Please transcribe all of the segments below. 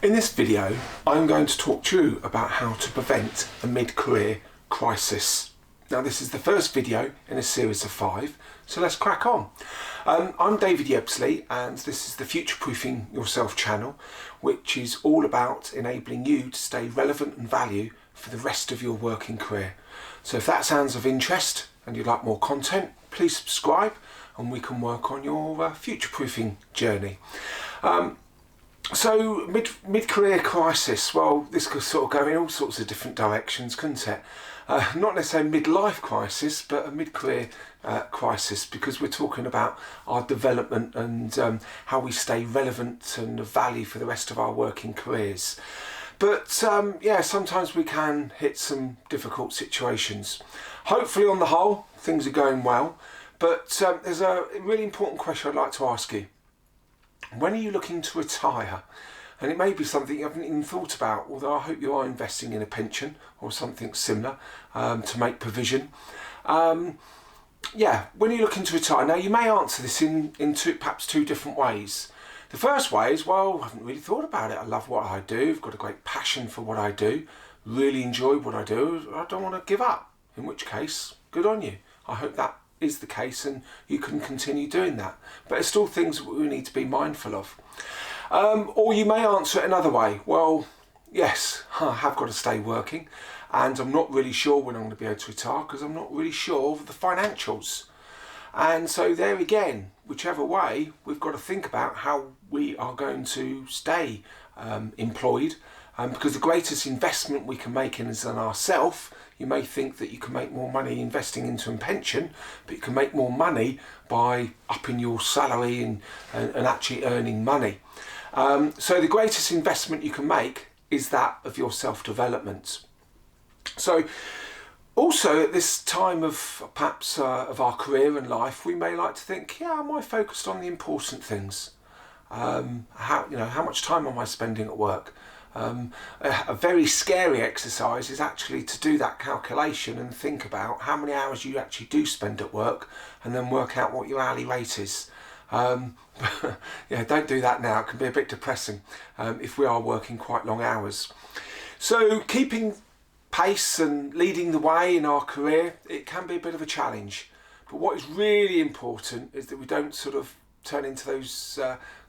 In this video, I'm going to talk to you about how to prevent a mid-career crisis. Now, this is the first video in a series of 5, so let's crack on. I'm David Yeabsley, and this is the Future Proofing Yourself channel, which is all about enabling you to stay relevant and value for the rest of your working career. So if that sounds of interest and you'd like more content, please subscribe and we can work on your future proofing journey. So mid-career crisis, well, this could sort of go in all sorts of different directions, couldn't it? Not necessarily midlife crisis, but a mid-career crisis, because we're talking about our development and how we stay relevant and of value for the rest of our working careers. But yeah, sometimes we can hit some difficult situations. Hopefully on the whole, things are going well, but there's a really important question I'd like to ask you. When are you looking to retire? And it may be something you haven't even thought about, although I hope you are investing in a pension or something similar to make provision. Yeah, when are you looking to retire? Now, you may answer this in perhaps two different ways. The first way is, well, I haven't really thought about it. I love what I do. I've got a great passion for what I do. Really enjoy what I do. I don't want to give up. In which case, good on you. I hope that is the case and you can continue doing that. But there's still things that we need to be mindful of. Or you may answer it another way. Well, yes, I have got to stay working and I'm not really sure when I'm going to be able to retire because I'm not really sure of the financials. And so there again, whichever way, we've got to think about how we are going to stay employed, because the greatest investment we can make is in ourselves. You may think that you can make more money investing into a pension, but you can make more money by upping your salary and actually earning money. So the greatest investment you can make is that of your self-development. So also at this time of perhaps of our career and life, we may like to think, yeah, am I focused on the important things? How much time am I spending at work? A very scary exercise is actually to do that calculation and think about how many hours you actually do spend at work and then work out what your hourly rate is. Yeah, don't do that now. It can be a bit depressing if we are working quite long hours. So keeping pace and leading the way in our career, it can be a bit of a challenge. But what is really important is that we don't sort of turn into those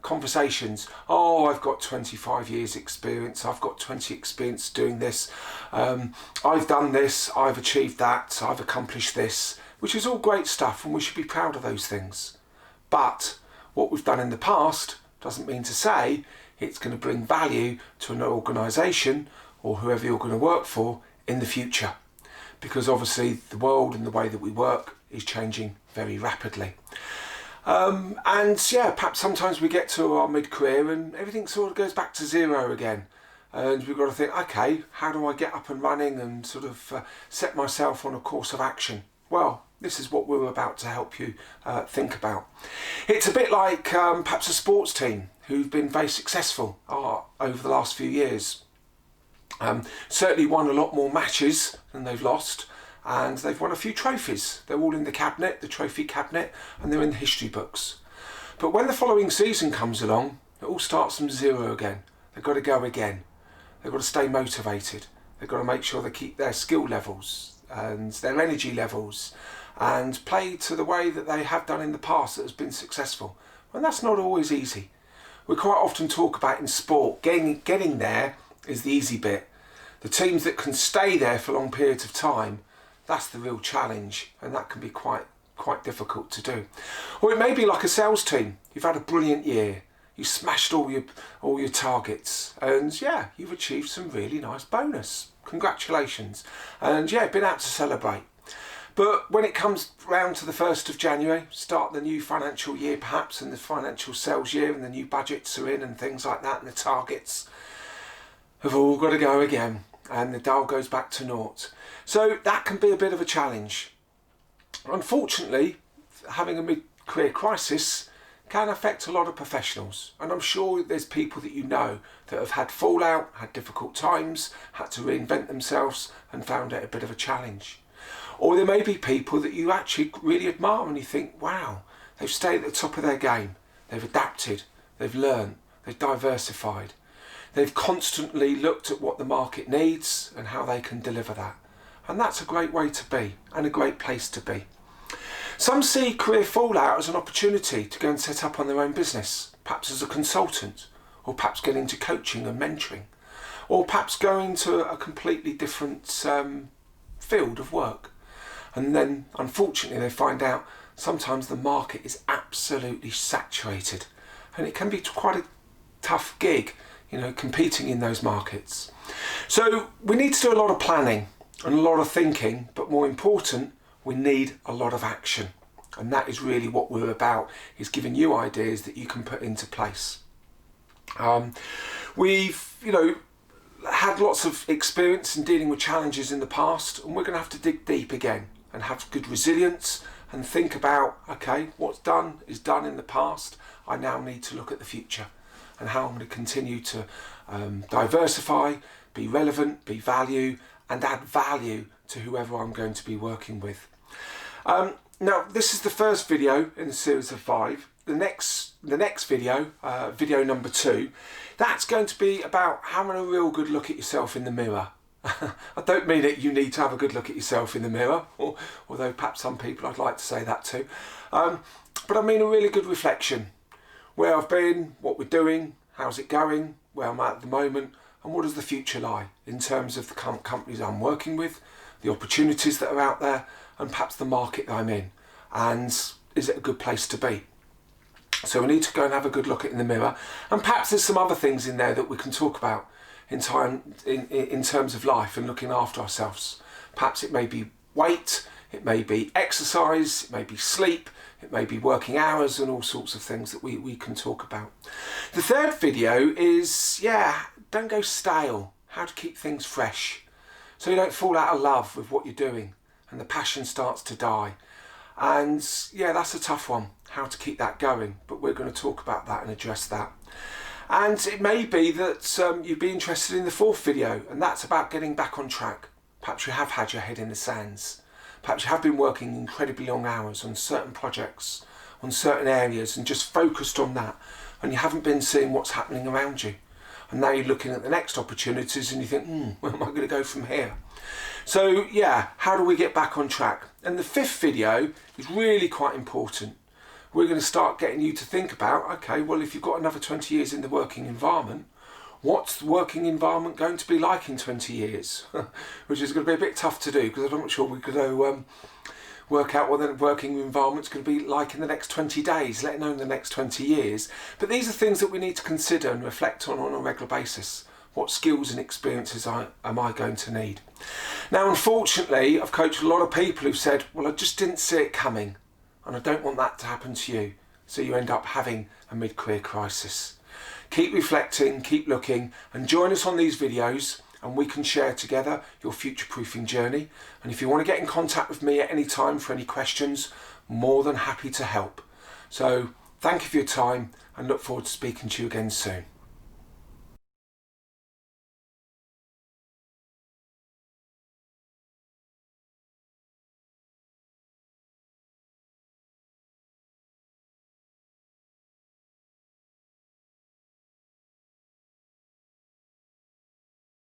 conversations. Oh, I've got 25 years experience, I've got 20 experience doing this, I've done this, I've achieved that, I've accomplished this, which is all great stuff and we should be proud of those things. But what we've done in the past doesn't mean to say it's going to bring value to an organisation or whoever you're going to work for in the future, because obviously the world and the way that we work is changing very rapidly. And yeah, perhaps sometimes we get to our mid-career and everything sort of goes back to zero again. And we've got to think, okay, how do I get up and running and sort of set myself on a course of action? Well, this is what we're about to help you think about. It's a bit like perhaps a sports team who've been very successful over the last few years. Certainly won a lot more matches than they've lost. And they've won a few trophies. They're all in the cabinet, the trophy cabinet, and they're in the history books. But when the following season comes along, it all starts from zero again. They've got to go again. They've got to stay motivated. They've got to make sure they keep their skill levels and their energy levels and play to the way that they have done in the past that has been successful. And that's not always easy. We quite often talk about in sport, getting there is the easy bit. The teams that can stay there for long periods of time, that's the real challenge, and that can be quite difficult to do. Or it may be like a sales team. You've had a brilliant year. You smashed all your targets, and yeah, you've achieved some really nice bonus. Congratulations. And yeah, been out to celebrate. But when it comes round to the 1st of January, start the new financial year perhaps, and the financial sales year, and the new budgets are in and things like that, and the targets have all got to go again. And the dial goes back to naught. So that can be a bit of a challenge. Unfortunately, having a mid-career crisis can affect a lot of professionals. And I'm sure there's people that you know that have had fallout, had difficult times, had to reinvent themselves and found it a bit of a challenge. Or there may be people that you actually really admire and you think, wow, they've stayed at the top of their game. They've adapted, they've learned, they've diversified. They've constantly looked at what the market needs and how they can deliver that. And that's a great way to be and a great place to be. Some see career fallout as an opportunity to go and set up on their own business, perhaps as a consultant, or perhaps get into coaching and mentoring, or perhaps go into a completely different field of work. And then unfortunately they find out sometimes the market is absolutely saturated, and it can be quite a tough gig, competing in those markets. So we need to do a lot of planning and a lot of thinking, but more important, we need a lot of action. And that is really what we're about, is giving you ideas that you can put into place. We've, had lots of experience in dealing with challenges in the past, and we're going to have to dig deep again and have good resilience and think about, okay, what's done is done in the past. I now need to look at the future and how I'm going to continue to diversify, be relevant, be value, and add value to whoever I'm going to be working with. Now, this is the first video in the series of 5. The next video, video number 2, that's going to be about having a real good look at yourself in the mirror. I don't mean that you need to have a good look at yourself in the mirror, although perhaps some people I'd like to say that to. But I mean a really good reflection. Where I've been, what we're doing, how's it going, where I'm at the moment, and what does the future lie in terms of the companies I'm working with, the opportunities that are out there, and perhaps the market that I'm in. And is it a good place to be? So we need to go and have a good look at it in the mirror, and perhaps there's some other things in there that we can talk about in terms of life and looking after ourselves. Perhaps it may be weight, it may be exercise, it may be sleep, it may be working hours, and all sorts of things that we can talk about. The third video is, don't go stale, how to keep things fresh, so you don't fall out of love with what you're doing and the passion starts to die. And that's a tough one, how to keep that going, but we're going to talk about that and address that. And it may be that you'd be interested in the fourth video, and that's about getting back on track. Perhaps you have had your head in the sands. Perhaps you have been working incredibly long hours on certain projects, on certain areas, and just focused on that, and you haven't been seeing what's happening around you. And now you're looking at the next opportunities and you think, where am I going to go from here? So how do we get back on track? And the fifth video is really quite important. We're going to start getting you to think about, okay, well, if you've got another 20 years in the working environment, what's the working environment going to be like in 20 years? Which is going to be a bit tough to do, because I'm not sure we're going to work out what the working environment's going to be like in the next 20 days, let alone the next 20 years. But these are things that we need to consider and reflect on a regular basis. What skills and experiences am I going to need? Now, unfortunately, I've coached a lot of people who've said, well, I just didn't see it coming, and I don't want that to happen to you. So you end up having a mid-career crisis. Keep reflecting, keep looking, and join us on these videos, and we can share together your future-proofing journey. And if you want to get in contact with me at any time for any questions, more than happy to help. So thank you for your time, and look forward to speaking to you again soon.